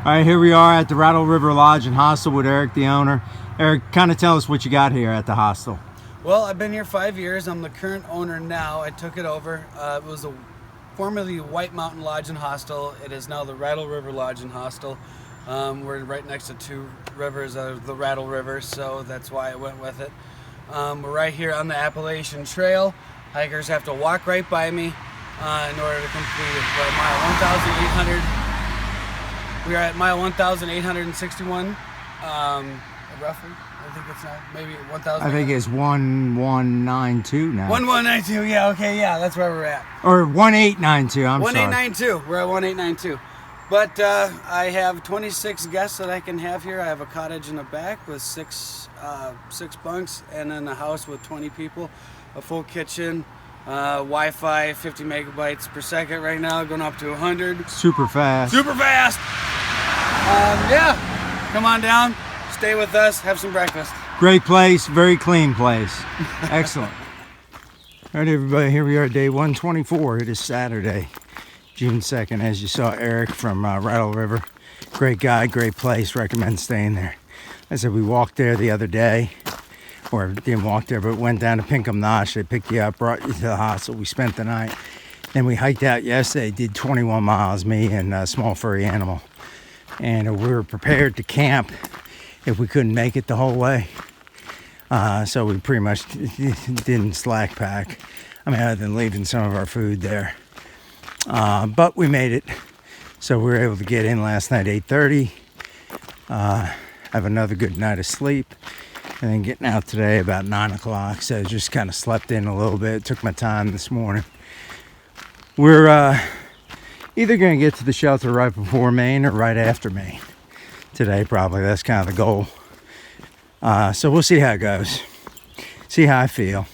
All right, here we are at the Rattle River Lodge and Hostel with Eric, the owner. Eric, kind of tell us what you got here at the hostel. Well, I've been here 5 years. I'm the current owner now. I took it over. It was formerly White Mountain Lodge and Hostel. It is now the Rattle River Lodge and Hostel. We're right next to two rivers, the Rattle River, so that's why I went with it. We're right here on the Appalachian Trail. Hikers have to walk right by me in order to complete it. We're at mile 1,800. We are at mile 1,861, roughly. I think it's not, maybe 1,000. I think it's 1192 now. 1192, yeah, okay, yeah, that's where we're at. Or 1892, I'm 1892, we're at 1892. But I have 26 guests that I can have here. I have a cottage in the back with six bunks, and then a house with 20 people, a full kitchen, Wi-Fi, 50 megabytes per second right now, going up to 100. Super fast. Super fast! Yeah, come on down, stay with us, have some breakfast. Great place, very clean place. Excellent. All right, everybody, here we are, day 124. It is Saturday, June 2nd. As you saw, Eric from Rattle River. Great guy, great place, recommend staying there. I said we walked there the other day, or didn't walk there, but went down to Mahoosuc Notch. They picked you up, brought you to the hostel. We spent the night. Then we hiked out yesterday, did 21 miles, me and a small furry animal. And we were prepared to camp if we couldn't make it the whole way. So we pretty much didn't slack pack. I mean, other than leaving some of our food there. But we made it. So we were able to get in last night, 8:30. Have another good night of sleep. And then getting out today about 9 o'clock. So just kind of slept in a little bit. Took my time this morning. We're either going to get to the shelter right before Maine or right after Maine today, probably. That's kind of the goal. So we'll see how it goes. See how I feel.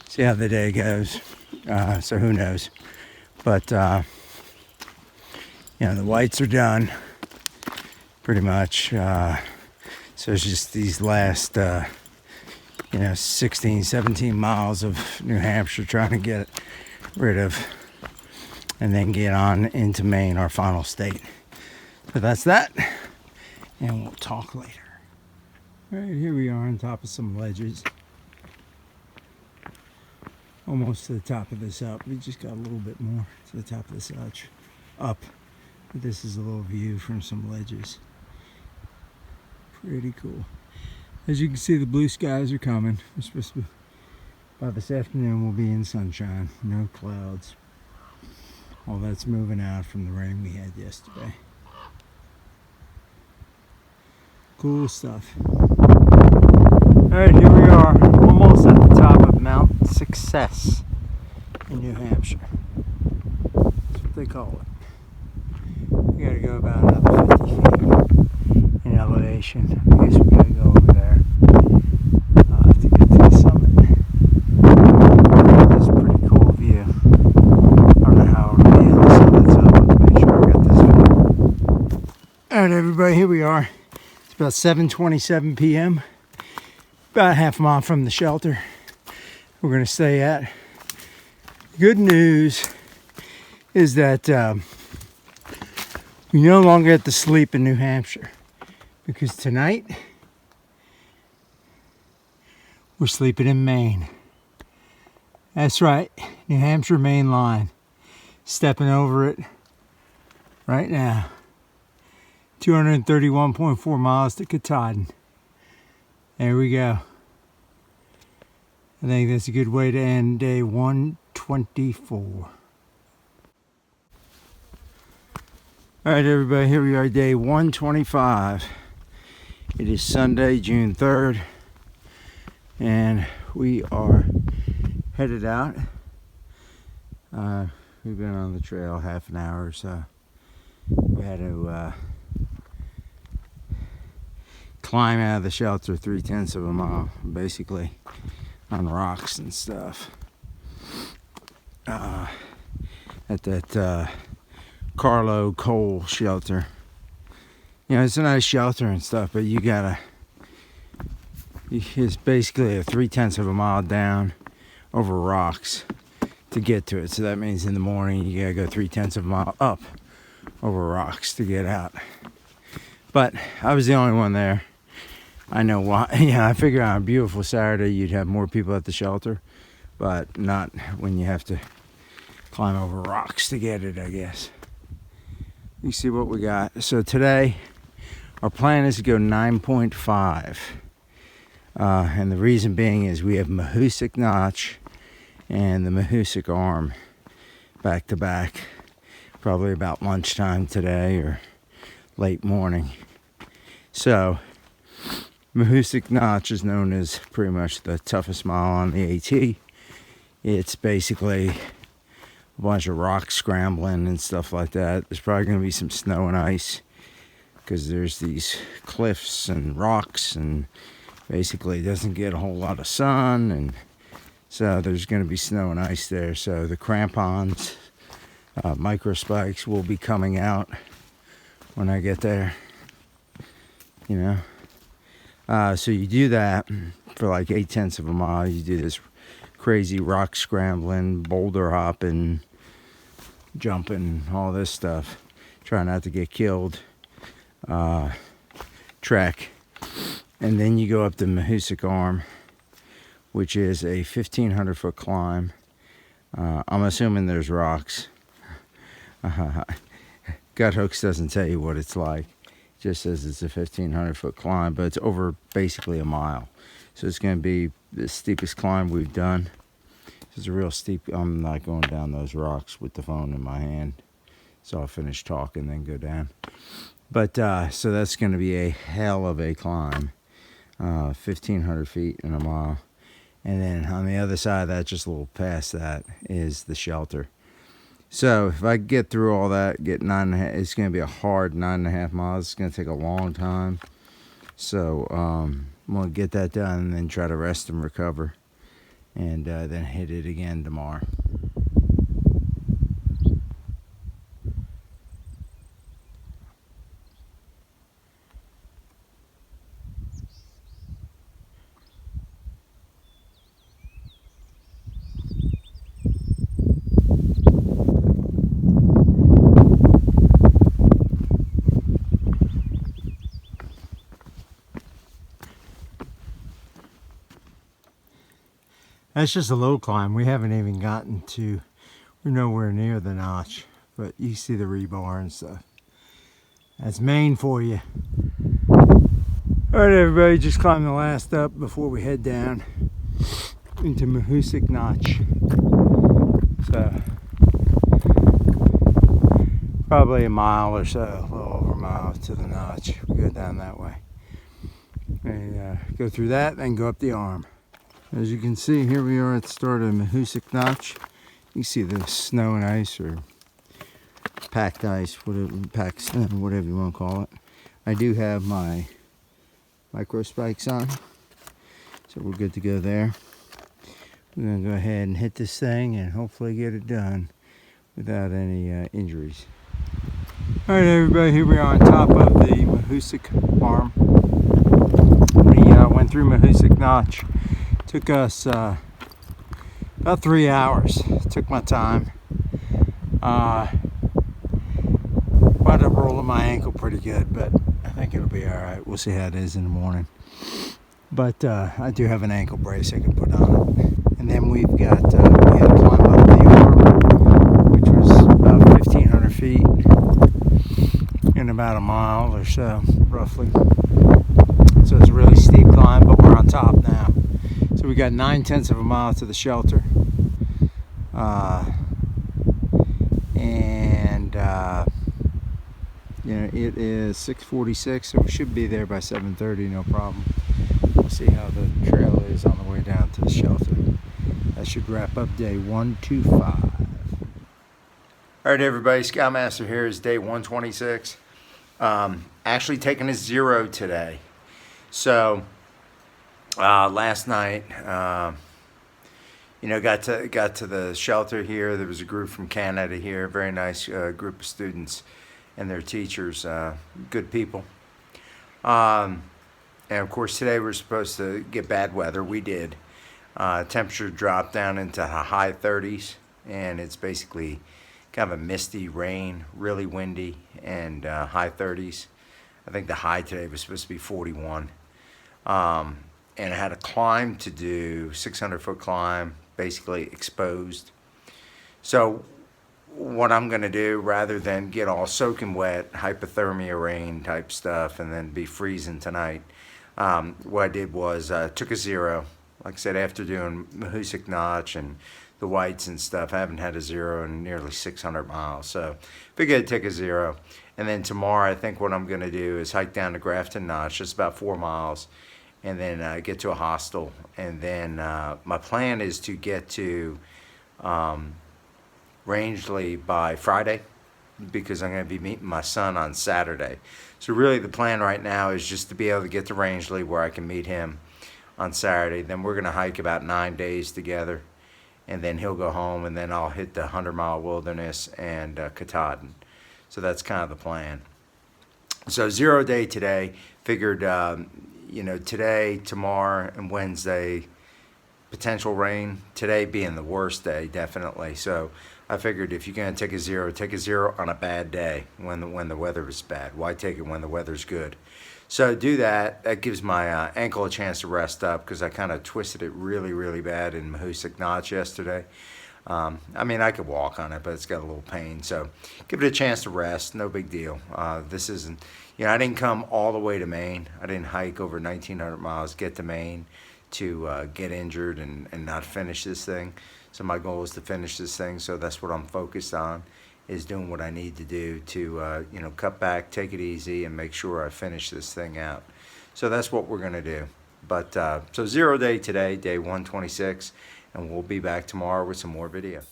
See how the day goes. So who knows. But, the whites are done. Pretty much. So it's just these last, 16, 17 miles of New Hampshire trying to get rid of. And then get on into Maine, our final state. So that's that. And we'll talk later. All right, here we are on top of some ledges. Almost to the top of this up. We just got a little bit more to the top of this up. But this is a little view from some ledges. Pretty cool. As you can see, the blue skies are coming. We're supposed to be, by this afternoon, we'll be in sunshine. No clouds. All that's moving out from the rain we had yesterday. Cool stuff. Alright, here we are, almost at the top of Mount Success in New Hampshire. That's what they call it. We gotta go about another 50 feet in elevation. I guess we gotta go over there to get to the summit. That's a pretty cool view. I don't know how it'll be on the summit, so I'll have to make sure I got this view. Alright, everybody, here we are. It's about 7:27 p.m. About half a mile from the shelter we're going to stay at. Good news is that we no longer have to sleep in New Hampshire, because tonight we're sleeping in Maine. That's right, New Hampshire Maine line. Stepping over it right now. 231.4 miles to Katahdin. There we go. I think that's a good way to end day 124. All right, everybody, here we are, day 125. It is Sunday, June 3rd, and we are headed out. We've been on the trail half an hour or so. We had to climb out of the shelter 3/10 of a mile, basically on rocks and stuff. At that Carlo coal shelter. It's a nice shelter and stuff, but it's basically a 3/10 of a mile down over rocks to get to it. So that means in the morning you gotta go 3/10 of a mile up over rocks to get out. But I was the only one there. I know why. Yeah, I figure on a beautiful Saturday you'd have more people at the shelter, but not when you have to climb over rocks to get it, I guess. You see what we got. So today, our plan is to go 9.5. And the reason being is we have Mahoosuc Notch and the Mahoosuc Arm back to back. Probably about lunchtime today or late morning. So, Mahoosuc Notch is known as pretty much the toughest mile on the AT. It's basically a bunch of rock scrambling and stuff like that. There's probably going to be some snow and ice because there's these cliffs and rocks, and basically it doesn't get a whole lot of sun, and so there's going to be snow and ice there. So the crampons, micro spikes will be coming out when I get there, you know. So you do that for like 0.8 of a mile. You do this crazy rock scrambling, boulder hopping, jumping, all this stuff. Try not to get killed. Trek. And then you go up the Mahoosuc Arm, which is a 1,500 foot climb. I'm assuming there's rocks. Gut Hooks doesn't tell you what it's like. It just says it's a 1,500 foot climb, but it's over basically a mile. So it's going to be the steepest climb we've done. It's a real steep. I'm not going down those rocks with the phone in my hand. So I'll finish talking, then go down. But so that's going to be a hell of a climb. 1,500 feet in a mile. And then on the other side of that, just a little past that, is the shelter. So if I get through all that, get 9.5, it's going to be a hard 9.5 miles. It's going to take a long time. So I'm going to get that done and then try to rest and recover. And then hit it again tomorrow. That's just a low climb. We haven't even gotten to, we're nowhere near the notch, but you see the rebar and stuff. That's Maine for you. All right, everybody, just climb the last up before we head down into Mahoosuc Notch. So, probably a mile or so, a little over a mile to the notch. We go down that way. And go through that, then go up the arm. As you can see, here we are at the start of Mahoosuc Notch. You can see the snow and ice, or packed ice, whatever, packed snow, whatever you want to call it. I do have my micro spikes on, so we're good to go there. We're going to go ahead and hit this thing and hopefully get it done without any injuries. All right, everybody, here we are on top of the Mahoosuc Arm. We went through Mahoosuc Notch. Took us about 3 hours. Took my time. Wound up rolling my ankle pretty good, but I think it'll be all right. We'll see how it is in the morning. But I do have an ankle brace I can put on it. And then we've got, we had to climb up the arm, which was about 1,500 feet in about a mile or so, roughly. So it's a really steep climb, but we're on top now. So we got 0.9 of a mile to the shelter. You know, it is 6:46, so we should be there by 7:30, no problem. We'll see how the trail is on the way down to the shelter. That should wrap up day 125. All right, everybody, Scoutmaster here is day 126. Actually taking a 0 today. So last night, you know, got to the shelter here. There was a group from Canada here, very nice group of students and their teachers, good people. And of course today we're supposed to get bad weather. We did. Temperature dropped down into the high 30s, and it's basically kind of a misty rain, really windy, and high 30s. I think the high today was supposed to be 41. And I had a climb to do, 600-foot climb, basically exposed. So what I'm going to do, rather than get all soaking wet, hypothermia rain type stuff, and then be freezing tonight, what I did was took a zero. Like I said, after doing Mahoosuc Notch and the whites and stuff, I haven't had a zero in nearly 600 miles. So figured I'd take a zero. And then tomorrow, I think what I'm going to do is hike down to Grafton Notch, just about 4 miles, and then get to a hostel. And then my plan is to get to Rangeley by Friday, because I'm going to be meeting my son on Saturday. So really the plan right now is just to be able to get to Rangeley where I can meet him on Saturday. Then we're going to hike about 9 days together, and then he'll go home, and then I'll hit the 100-mile wilderness and Katahdin. So that's kind of the plan. So 0 day today. Figured today, tomorrow, and Wednesday, potential rain. Today being the worst day, definitely. So I figured if you're going to take a zero on a bad day when the weather is bad. Why take it when the weather's good? So do that. That gives my ankle a chance to rest up, because I kind of twisted it really, really bad in Mahoosuc Notch yesterday. I mean, I could walk on it, but it's got a little pain. So give it a chance to rest. No big deal. This isn't, I didn't come all the way to Maine. I didn't hike over 1,900 miles, get to Maine to get injured and not finish this thing. So my goal is to finish this thing. So that's what I'm focused on, is doing what I need to do to, cut back, take it easy, and make sure I finish this thing out. So that's what we're going to do. But so 0 day today, day 126, and we'll be back tomorrow with some more video.